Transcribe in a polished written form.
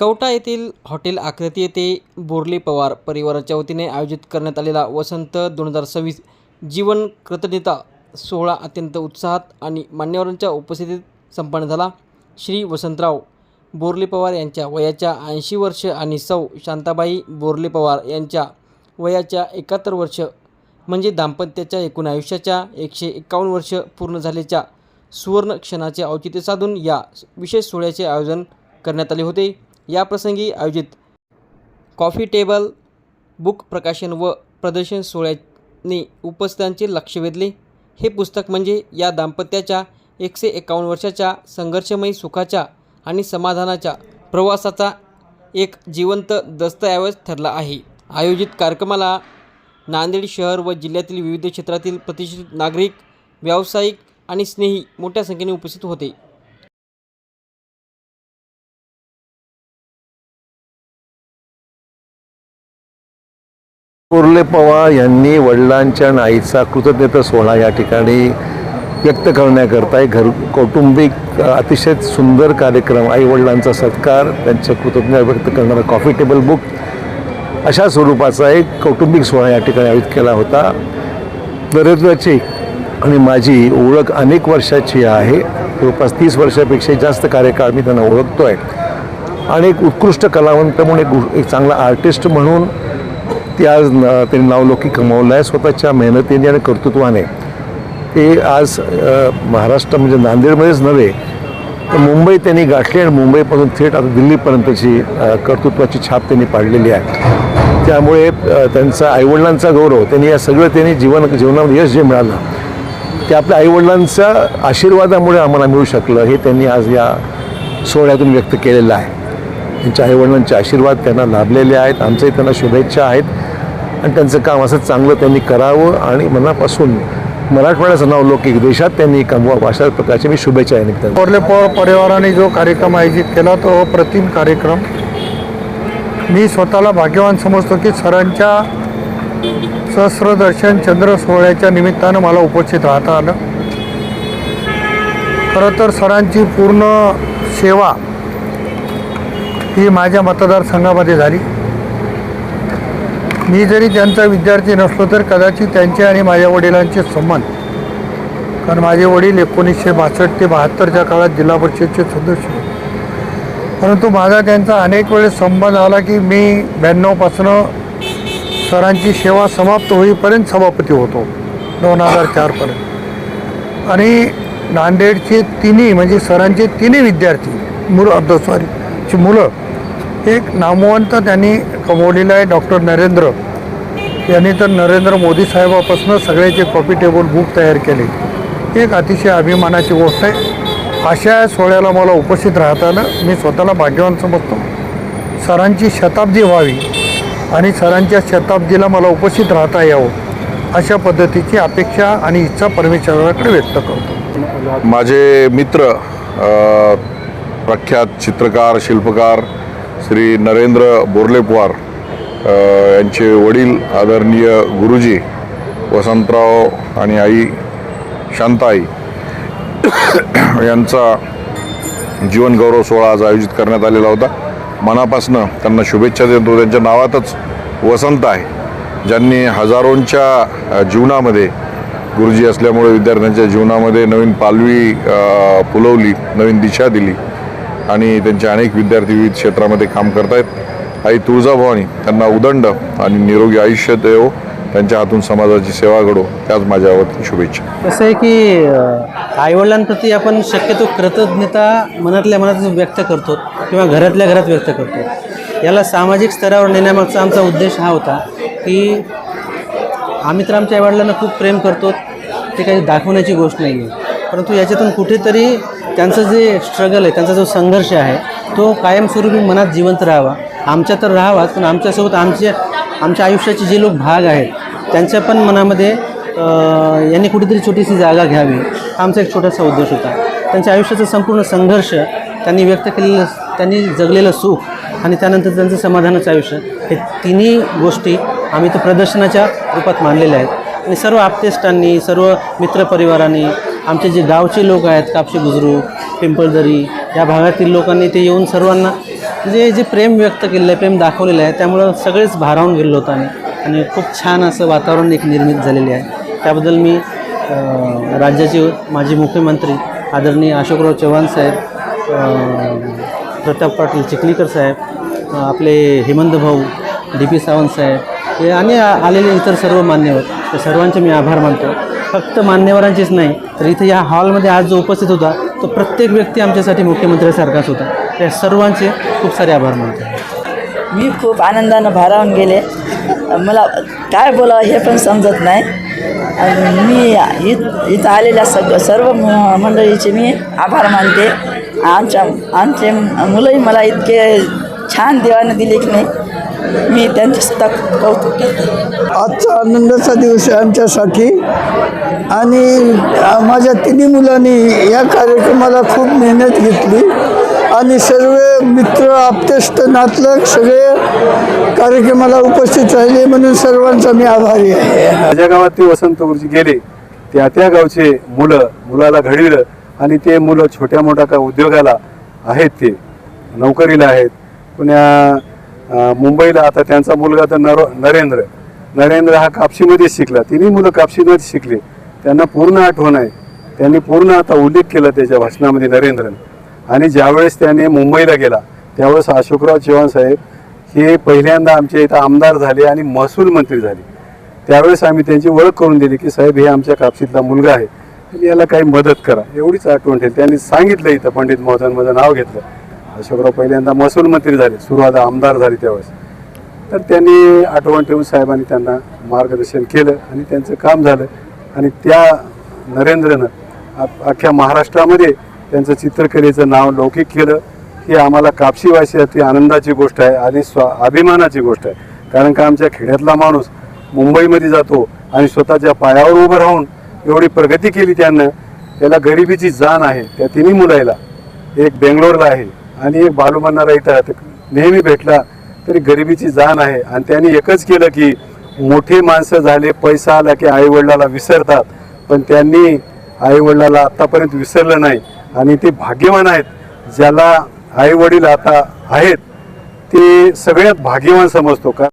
कवठा येथील हॉटेल आकृती येथे बोरले पवार परिवाराच्या वतीने आयोजित करण्यात आलेला वसंत 2026 जीवन कृतज्ञता सोहळा अत्यंत उत्साहात आणि मान्यवरांच्या उपस्थितीत संपन्न झाला। श्री वसंतराव बोरले पवार यांच्या वयाच्या 80 वर्ष आणि सौ शांताबाई बोरले पवार यांच्या वयाच्या 71 वर्ष म्हणजे दाम्पत्याच्या एकूण आयुष्याच्या 151 वर्ष पूर्ण झाल्याच्या सुवर्ण क्षणाचे औचित्य साधून या विशेष सोहळ्याचे आयोजन करण्यात आले होते। या प्रसंगी आयोजित कॉफी टेबल बुक प्रकाशन व प्रदर्शन सोहळ्याने उपस्थितांचे लक्ष वेधले। हे पुस्तक म्हणजे या दाम्पत्याच्या 151 वर्षाच्या संघर्षमयी सुखाच्या आणि समाधानाच्या प्रवासाचा एक जिवंत दस्तऐवज ठरला आहे। आयोजित कार्यक्रमाला नांदेड शहर व जिल्ह्यातील विविध क्षेत्रातील प्रतिष्ठित नागरिक, व्यावसायिक आणि स्नेही मोठ्या संख्येने उपस्थित होते। बोरले पवार यांनी वडिलांच्या आणि आईचा कृतज्ञता सोहळा या ठिकाणी व्यक्त करण्याकरता एक कौटुंबिक अतिशय सुंदर कार्यक्रम, आई वडिलांचा सत्कार, त्यांच्या कृतज्ञता व्यक्त करणारा कॉफी टेबल बुक अशा स्वरूपाचा एक कौटुंबिक सोहळा या ठिकाणी आयोजित केला होता। नरेंद्रची आणि माझी ओळख अनेक वर्षाची आहे, जवळपास 30 वर्षापेक्षा जास्त कार्यकाळ मी त्यांना ओळखतो आहे आणि एक उत्कृष्ट कलावंत म्हणून एक चांगला आर्टिस्ट म्हणून ते आज त्यांनी नावलौकिक कमावलं आहे स्वतःच्या मेहनतीने आणि कर्तृत्वाने। ते आज महाराष्ट्र म्हणजे नांदेडमध्येच नव्हे तर मुंबई त्यांनी गाठली आणि मुंबईपासून थेट आता दिल्लीपर्यंतची कर्तृत्वाची छाप त्यांनी पाडलेली आहे। त्यामुळे त्यांचा आईवडिलांचा गौरव त्यांनी या त्यांनी जीवनामध्ये यश जे मिळालं ते आपल्या आईवडिलांच्या आशीर्वादामुळे आम्हाला मिळू शकलं, हे त्यांनी आज या सोहळ्यातून व्यक्त केलेलं आहे। त्यांच्या आईवडिलांचे आशीर्वाद त्यांना लाभलेले आहेत, आमचंही त्यांना शुभेच्छा आहेत आणि त्यांचं काम असं चांगलं त्यांनी करावं आणि मनापासून मराठवाड्याचं नाव लौकिक देशात त्यांनी कमवावं अशा प्रकारचे मी शुभेच्छा आहे निमित्ताने। बोरले पवार परिवाराने जो कार्यक्रम आयोजित केला तो अप्रतिम कार्यक्रम। मी स्वतःला भाग्यवान समजतो की सरांच्या सहस्रदर्शन चंद्र सोहळ्याच्या निमित्तानं मला उपस्थित राहता आलं। खरं तर सरांची पूर्ण सेवा ही माझ्या मतदारसंघामध्ये झाली। मी जरी त्यांचा विद्यार्थी नसलो तर कदाचित त्यांचे आणि माझ्या वडिलांचे संबंध, कारण माझे वडील 1962 ते 72च्या काळात जिल्हा परिषदचे सदस्य होते, परंतु माझा त्यांचा अनेक वेळेस संबंध आला की मी 92पासून सरांची सेवा समाप्त होईपर्यंत सभापती होतो 2004पर्यंत। आणि नांदेडचे तिन्ही म्हणजे सरांचे तिन्ही विद्यार्थी मुलं एक नामवंत त्यांनी कमवलेलं आहे। डॉक्टर नरेंद्र यांनी तर नरेंद्र मोदी साहेबापासून सगळ्याचे कॉफी टेबल बुक तयार केले, एक अतिशय अभिमानाची गोष्ट आहे। अशा सोहळ्याला मला उपस्थित राहता आलं, मी स्वतःला भाग्यवान समजतो। सरांची शताब्दी व्हावी आणि सरांच्या शताब्दीला मला उपस्थित राहता यावं अशा पद्धतीची अपेक्षा आणि इच्छा परमेश्वराकडे व्यक्त करतो। माझे मित्र प्रख्यात चित्रकार शिल्पकार श्री नरेंद्र बोरले पवार यांचे वडील आदरणीय गुरुजी वसंतराव आणि आई शांताई यांचा जीवन गौरव सोहळा आज आयोजित करण्यात आलेला होता। मनापासून त्यांना शुभेच्छा देतो। त्यांच्या नावातच वसंत आहे, ज्यांनी हजारोंच्या जीवनामध्ये गुरुजी असल्यामुळे विद्यार्थ्यांच्या जीवनामध्ये नवीन पालवी फुलवली, नवीन दिशा दिली आणि त्यांचे अनेक विद्यार्थी विविध क्षेत्रामध्ये काम करत आहेत। आई तुळजाभवानी त्यांना उदंड आणि निरोगी आयुष्य देवो, त्यांच्या हातून समाजाची सेवा घडो, त्याच माझ्या वतीने शुभेच्छा। कसं आहे की आईवडिलांप्रती आपण शक्यतो कृतज्ञता मनातल्या मनात व्यक्त करतो किंवा घरातल्या घरात व्यक्त करतो। याला सामाजिक स्तरावर नेण्यामागचा आमचा उद्देश हा होता की आम्ही तर आमच्या आईवडिलांना खूप प्रेम करतो, ते काही दाखवण्याची गोष्ट नाही आहे, परंतु याच्यातून कुठेतरी त्यांचं जे स्ट्रगल आहे, त्यांचा जो संघर्ष आहे तो कायमस्वरूपी मनात जिवंत राहावा। आमच्या तर राहावाच, पण आमच्यासोबत आमच्या आयुष्याचे जे लोक भाग आहेत त्यांच्या पण मनामध्ये यांनी कुठेतरी छोटीशी जागा घ्यावी, हा आमचा एक छोटासा उद्देश होता। त्यांच्या आयुष्याचा संपूर्ण संघर्ष त्यांनी व्यक्त केलेलं, त्यांनी जगलेलं सुख आणि त्यानंतर त्यांचं समाधानाचं आयुष्य, हे तिन्ही गोष्टी आम्ही तर प्रदर्शनाच्या रूपात मानलेल्या आहेत। आणि सर्व आप्तेष्टांनी, सर्व मित्रपरिवारांनी, आमचे जे गावचे लोक आहेत, कापशी बुजुर्ग, पिंपळदरी या भागातील लोकांनी ते येऊन सर्वांना म्हणजे जे प्रेम व्यक्त केलेलं आहे, प्रेम दाखवलेलं आहे, त्यामुळं सगळेच भारावून गेलेलो होतो आणि खूप छान असं वातावरण एक निर्मित झालेले आहे. त्याबद्दल मी राज्याचे माजी मुख्यमंत्री आदरणीय अशोकराव चव्हाण साहेब, प्रताप पाटील चिखलीकर साहेब, आपले हेमंत भाऊ, DP सावंत साहेब हे आणि आलेले इतर सर्व मान्यवर, त्या सर्वांचे मी आभार मानतो. फक्त मान्यवरांचेच नाही तर इथे या हॉलमध्ये आज जो उपस्थित होता तो प्रत्येक व्यक्ती आमच्यासाठी मुख्यमंत्र्यासारखाच होता. त्या सर्वांचे खूप सारे आभार मानतो. मी खूप आनंदानं भारावून गेले. मला काय बोलावं हे पण समजत नाही. आणि मी इथं आलेल्या सर्व मंडळीचे मी आभार मानते. आमचे मुलंही मला इतके छान देवाने दिले की नाही, मी त्यांचेसुद्धा कौतुक करते. आजचा आनंदाचा दिवस आहे आमच्यासाठी आणि माझ्या तिन्ही मुलांनी या कार्यक्रमाला खूप मेहनत घेतली आणि सर्व मित्र आप्तेष्ट नातलग सगळे कार्यक्रमाला उपस्थित राहिले म्हणून सर्वांचा मी आभारी आहे. माझ्या गावात ते वसंत गुरुजी गेले, त्या गावचे मुलाला घडविलं आणि ते मुलं छोट्या मोठ्या का उद्योगाला आहेत, ते नोकरीला आहेत. पुण्या मुंबईला आता त्यांचा मुलगा तर नरेंद्र हा कापशीमध्येच शिकला. तिन्ही मुलं कापशीमध्ये शिकले. त्यांना पूर्ण आठवण आहे. त्यांनी पूर्ण आता उल्लेख केला त्याच्या भाषणामध्ये नरेंद्रन. आणि ज्यावेळेस त्याने मुंबईला गेला त्यावेळेस अशोकराव चव्हाण साहेब हे पहिल्यांदा आमच्या इथं आमदार झाले आणि महसूल मंत्री झाले. त्यावेळेस आम्ही त्यांची ओळख करून दिली की साहेब हे आमच्या कापशीतला मुलगा आहे, आणि याला काही मदत करा, एवढीच आठवण ठेवली. त्यांनी सांगितलं इथं पंडित महोदयांचं नाव घेतलं. अशोकराव पहिल्यांदा महसूल मंत्री झाले, सुरुवात आमदार झाले त्यावेळेस. तर त्यांनी आठवण ठेवून साहेबांनी त्यांना मार्गदर्शन केलं आणि त्यांचं काम झालं. आणि त्या नरेंद्रनं अख्ख्या महाराष्ट्रामध्ये त्यांचं चित्रकलेचं नाव लौकिक केलं. ही आम्हाला कापशीवासीसाठी आनंदाची गोष्ट आहे आणि अभिमानाची गोष्ट आहे. कारण का आमच्या खेड्यातला माणूस मुंबईमध्ये जातो आणि स्वतःच्या पायावर उभं राहून एवढी प्रगती केली त्यानं. त्याला गरिबीची जाण आहे. त्या तिन्ही मुलाला, एक बेंगलोरला आहे आणि एक बालूमन्नारा इथं नेहमी भेटला तरी गरिबीची जाण आहे. आणि त्यांनी एकच केलं की मोठे माणसं झाले, पैसा आला की आईवडिलाला विसरतात, पण त्यांनी आईवडिलाला आत्तापर्यंत विसरलं नाही. आणि ते भाग्यवान आहेत. ज्याला आईवडील आता आहेत ते सगळ्यात भाग्यवान समजतो का.